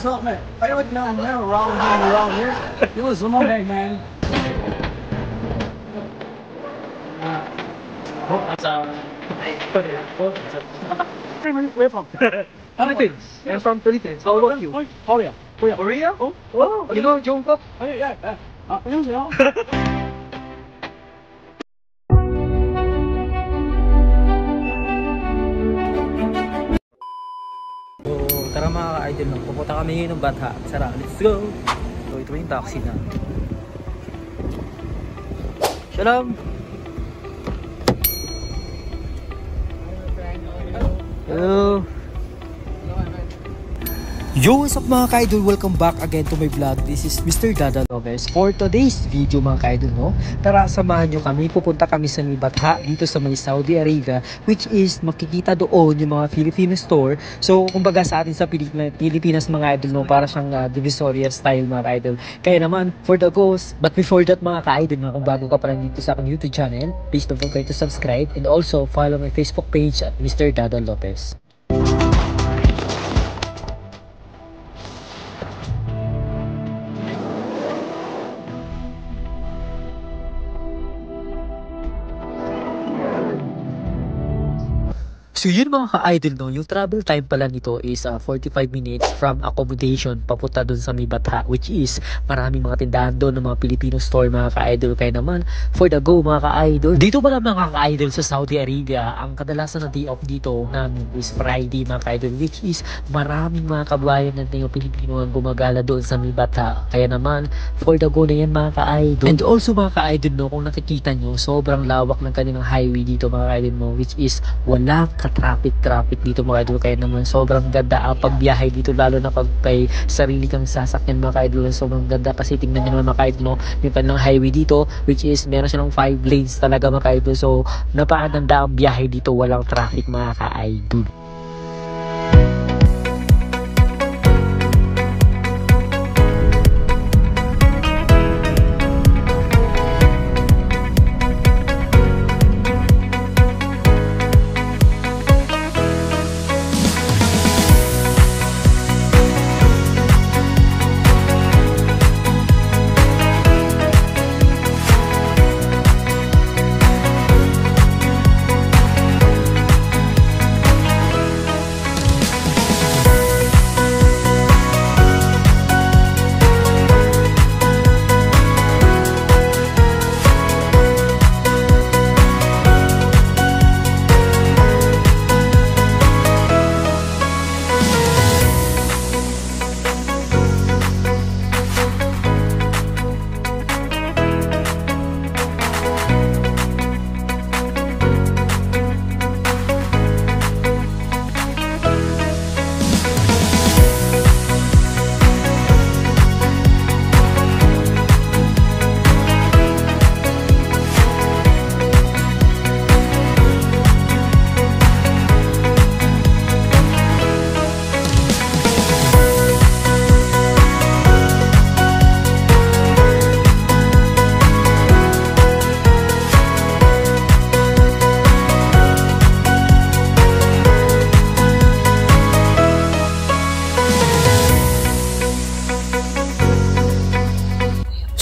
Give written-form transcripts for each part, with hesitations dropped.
That's not me. I don't know around here. You was some okay, man. Where from? Philippines. I'm from Philippines. How about you? Korea. Korea? Oh, you know Jungkook? Oh, yeah. 안녕하세요. So, tara mga ka-idol, no? Pupunta kami ngayon ng Batha. Tara, let's go! So, ito yung taxi na. Shalom! Hello! Yo, what's up mga ka-idol? Welcome back again to my vlog. This is Mr. Dada Lopez. For today's video mga ka-idol, no? Tara, samahan nyo kami. Pupunta kami sa may Batha, dito sa may Saudi Arabia, which is makikita doon yung mga Filipino store. So, kumbaga sa atin sa Pilipinas mga idol, no? Para siyang divisoria style mga ka-idol. Kaya naman, for the goals. But before that mga ka-idol, no? Kung bago ka pa lang dito sa aking YouTube channel, please don't forget to subscribe and also follow my Facebook page at Mr. Dada Lopez. So yun mga ka-idol, no, yung travel time pala nito is 45 minutes from accommodation papunta dun sa may Batha, which is maraming mga tindahan doon ng mga Filipino store mga ka-idol. Kaya naman for the go mga ka-idol, dito pala mga ka-idol sa Saudi Arabia, ang kadalasan na day off dito namin is Friday mga ka-idol, which is maraming mga kabayan natin yung Pilipino ang gumagala doon sa may Batha. Kaya naman for the go na yan mga ka-idol. And also mga ka-idol, no, kung nakikita nyo, sobrang lawak ng kanilang highway dito mga ka-idol mo, which is walang traffic dito mga idol. Kaya naman sobrang ganda ang pagbiyahe dito, lalo na pag may sarili kang sasakyan mga idol. Sobrang ganda kasi tingnan nyo naman mga idol, no, may palang highway dito, which is meron silang 5 lanes talaga mga idol. So napakaganda ang biyahe dito, walang traffic mga ka-idol.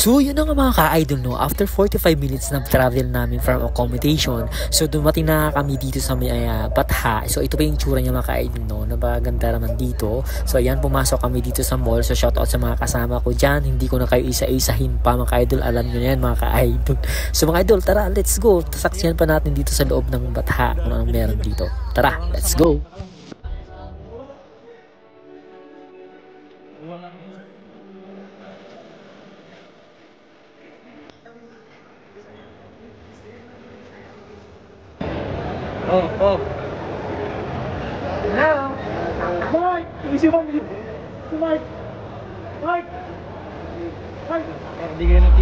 So yun na nga mga ka-idol, no, after 45 minutes na travel namin from accommodation, so dumating na kami dito sa may Batha. So ito pa yung tsura niya mga ka-idol, no, napaganda naman dito. So ayan, pumasok kami dito sa mall. So shoutout sa mga kasama ko dyan, hindi ko na kayo isa-isahin pa mga ka-idol, alam nyo na yan mga ka-idol. So mga idol, tara, let's go, saksiyan pa natin dito sa loob ng Batha kung anong meron dito. Tara, let's go. Oh. Hello. Mike, let me see one. Mike.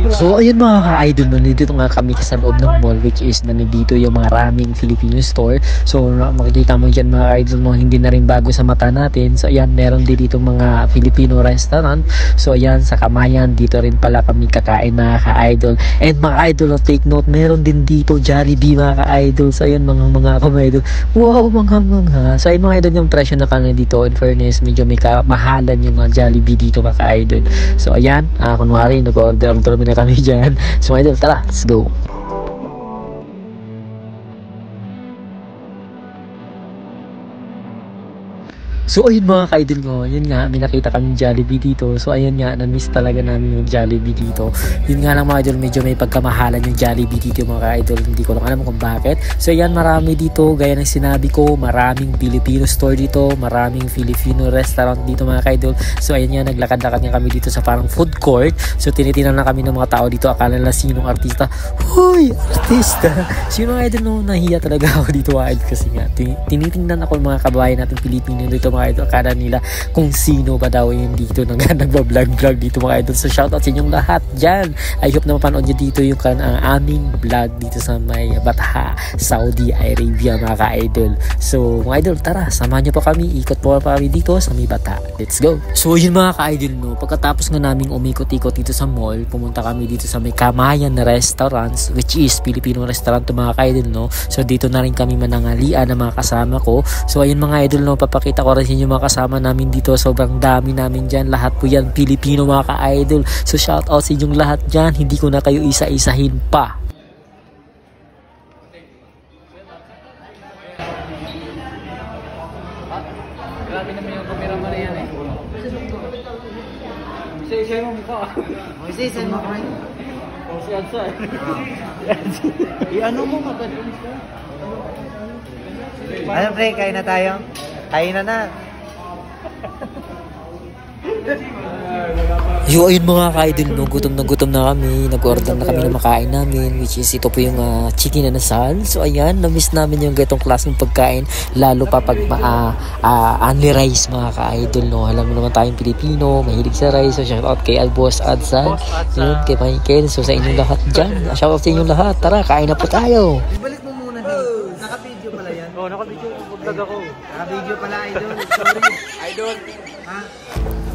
So ayun mga ka-idol, nandito nga kami sa loob ng mall, which is nandito yung maraming Filipino store. So makikita mo dyan mga ka-idol, no, hindi na rin bago sa mata natin. So ayan, meron din dito mga Filipino restaurant. So ayan, sa Kamayan, dito rin pala kami kakain mga ka-idol. And mga idol, take note, meron din dito Jollibee mga ka-idol. So ayan mga ka-idol, wow mga. So ayun mga idol, yung presyo na kanya dito, in fairness, medyo may kamahalan yung Jollibee dito mga ka-idol. So ayan, kunwari nag-order na kami dyan. So mga idol, tara, let's go. So ayun mga ka-idol ko, yun nga, may nakita kami Jollibee dito. So ayun nga, na-miss talaga namin yung Jollibee dito. Yun nga lang mga idol, medyo may pagkamahalan yung Jollibee dito mga ka-idol. Hindi ko lang alam kung bakit. So ayan, marami dito, gaya ng sinabi ko, maraming Filipino store dito, maraming Filipino restaurant dito mga ka-idol. So ayun nga, naglakad-lakad nga kami dito sa parang food court. So tinitinan na kami ng mga tao dito, akala nila sinong artista. Hoy, artista! Sino mga idol, no, nahiya talaga ako dito mga idol kasi nga, tinitingnan ako ng mga kababayan natin Pilipino dito mga idol, akala nila kung sino ba daw yung dito nang nagbablog dito mga idol. So shoutout sa inyong lahat dyan. I hope na mapanood nyo dito yung aming vlog dito sa may Batha, Saudi Arabia mga ka-idol. So mga idol, tara, samahan nyo pa kami, ikot po pa kami dito sa may Batha. Let's go! So yun mga ka-idol, no, pagkatapos nga naming umikot-ikot dito sa mall, pumunta kami dito sa may Kamayan na restaurants, which is Filipino restaurant to mga ka-idol, no. So dito na rin kami manangalian ng mga kasama ko. So ayun mga idol, no, papakita ko rin yung mga kasama namin dito, sobrang dami namin dyan, lahat po yan Pilipino mga ka-idol. So shout out sa inyong lahat dyan, hindi ko na kayo isa-isahin pa. Grabe naman yung camera mo na yan eh. Isa-isa mo mukha. Isa-isa mo mukha. Si Adsa eh. I-ano mo mapadalis ka? Ano pre, kain na tayo? Kain na. Yo, ayun mga ka-idol, no, gutom na kami, nag-order na kami ng makain namin, which is ito po yung chicken na nasal. So ayan, na-miss namin yung ganitong klaseng pagkain, lalo pa pag only rice mga ka-idol, no. Alam mo naman tayong Pilipino, mahilig sa rice. So shout out kay Boss Adsan, yun, kay Michael. So sa inyong lahat dyan, shout out sa inyong lahat, tara, kain na po tayo. Ibalik mo muna din. Naka-video pala yan. Oo, naka-video, vlog ako. Naka-video pala, idol. Sorry. Idol. Ha?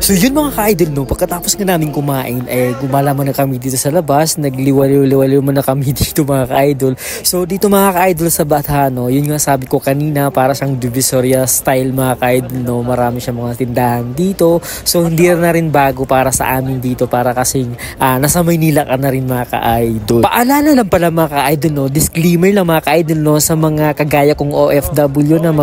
So yun mga ka-idol, no, pagkatapos nga namin kumain, gumala muna kami dito sa labas, nagliwaliw muna kami dito mga ka-idol. So dito mga ka-idol sa Batha, no, yun nga sabi ko kanina, para siyang Divisoria style mga ka-idol, no, marami siyang mga tindahan dito. So hindi na rin bago para sa amin dito, para kasing nasa Maynila ka na rin mga ka-idol. Paalala lang pala mga ka-idol, no, disclaimer lang mga ka-idol, no, sa mga kagaya kong OFW na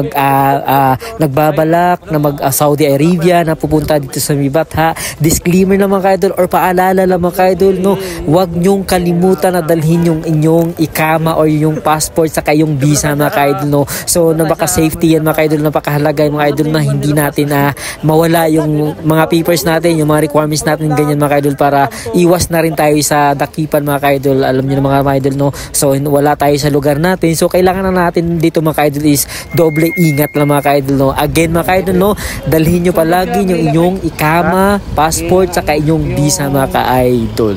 nagbabalak na Saudi Arabia, na pupunta dito sa Batha, disclaimer na mga ka-idol, or paalala lang mga ka-idol, no, huwag nyong kalimutan na dalhin yung inyong ikama or yung passport sa kayong visa mga ka-idol, no. So napaka-safety yan mga ka-idol, napakahalaga yung mga ka-idol na hindi natin mawala yung mga papers natin, yung mga requirements natin, ganyan mga ka-idol, para iwas na rin tayo sa dakipan mga ka-idol. Alam niyo na mga ka-idol, no, so wala tayo sa lugar natin, so kailangan na natin dito mga ka-idol is doble ingat lang mga ka-idol, no. Again mga ka-idol, no, dalhin nyo palagi yung inyong ikama, passport, saka inyong visa mga ka-idol.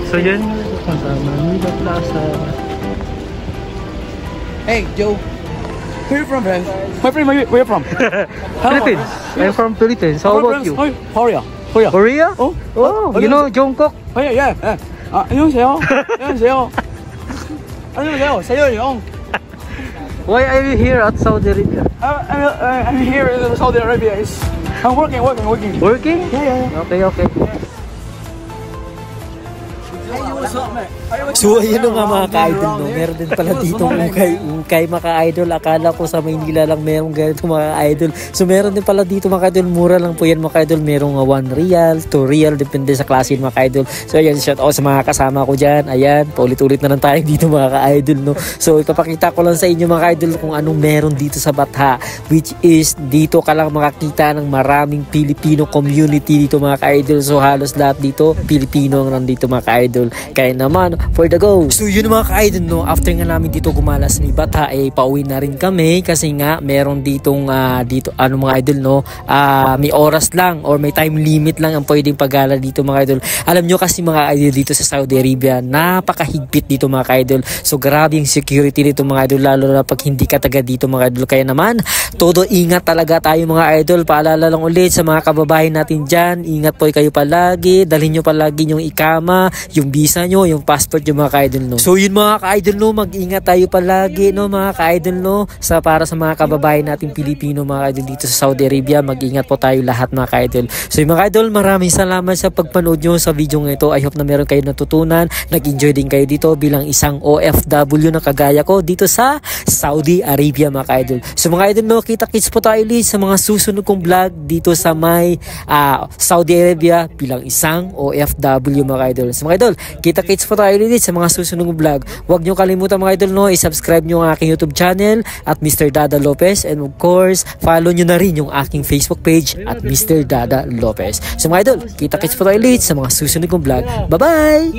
So yun, kasama Manila Plaza. Hey, Joe. Where you from, friend? My friend, where you from? Philippines. I'm from Philippines. How about you? Korea. Korea? Oh, you know Jungkook? Oh, yeah. 안녕하세요. 세요. Why are you here at Saudi Arabia? I'm here in Saudi Arabia. I'm working. Working? Yeah. Okay. So ayun nga mga ka-idol, no, meron din pala dito ukay mga ka-idol. Akala ko sa Maynila lang meron ganito mga ka-idol. So meron din pala dito mga ka-idol, mura lang po yan mga ka-idol. Merong 1 real, 2 real, depende sa klase mga ka-idol. So ayan, shout out sa mga kasama ko dyan. Ayan, paulit-ulit na lang tayo dito mga ka-idol, no. So ipapakita ko lang sa inyo mga ka-idol kung anong meron dito sa Batha, which is dito ka lang makakita ng maraming Filipino community dito mga ka-idol. So halos lahat dito Filipino ang nandito mga ka-idol. Kaya naman for the go. So yun mga ka-idol no, after nga namin dito gumala sa Bata, pauwi na rin kami kasi nga meron ditong mga idol no, may oras lang or may time limit lang ang pwedeng paggala dito mga idol. Alam nyo kasi mga idol dito sa Saudi Arabia, napakahigpit dito mga ka-idol. So grabe yung security dito mga idol, lalo na pag hindi ka taga dito mga idol. Kaya naman, todo ingat talaga tayo mga idol. Paalala lang ulit sa mga kababayan natin dyan, ingat po kayo palagi, dalhin nyo palagi yung ikama, yung visa nyo, yung passport yung mga ka-idol no. So yun mga ka-idol no, mag-ingat tayo palagi no mga ka-idol no, para sa mga kababayan natin Pilipino mga ka-idol dito sa Saudi Arabia, mag-ingat po tayo lahat mga ka-idol. So yung mga ka-idol, maraming salamat sa pagpanood nyo sa video ng ito. I hope na meron kayo natutunan, nag-enjoy din kayo dito bilang isang OFW na kagaya ko dito sa Saudi Arabia mga ka-idol. So mga idol no, kita-kits po tayo ulit sa mga susunod kong vlog dito sa may Saudi Arabia bilang isang OFW mga ka-idol. So mga idol, kita-kits po tayo ulit sa mga susunod kong vlog. Huwag nyo kalimutan mga idol no, i-subscribe nyo ang aking YouTube channel at Mr. Dada Lopez, and of course, follow nyo na rin yung aking Facebook page at Mr. Dada Lopez. So mga idol, kita-kits po tayo ulit sa mga susunod kong vlog. Bye-bye!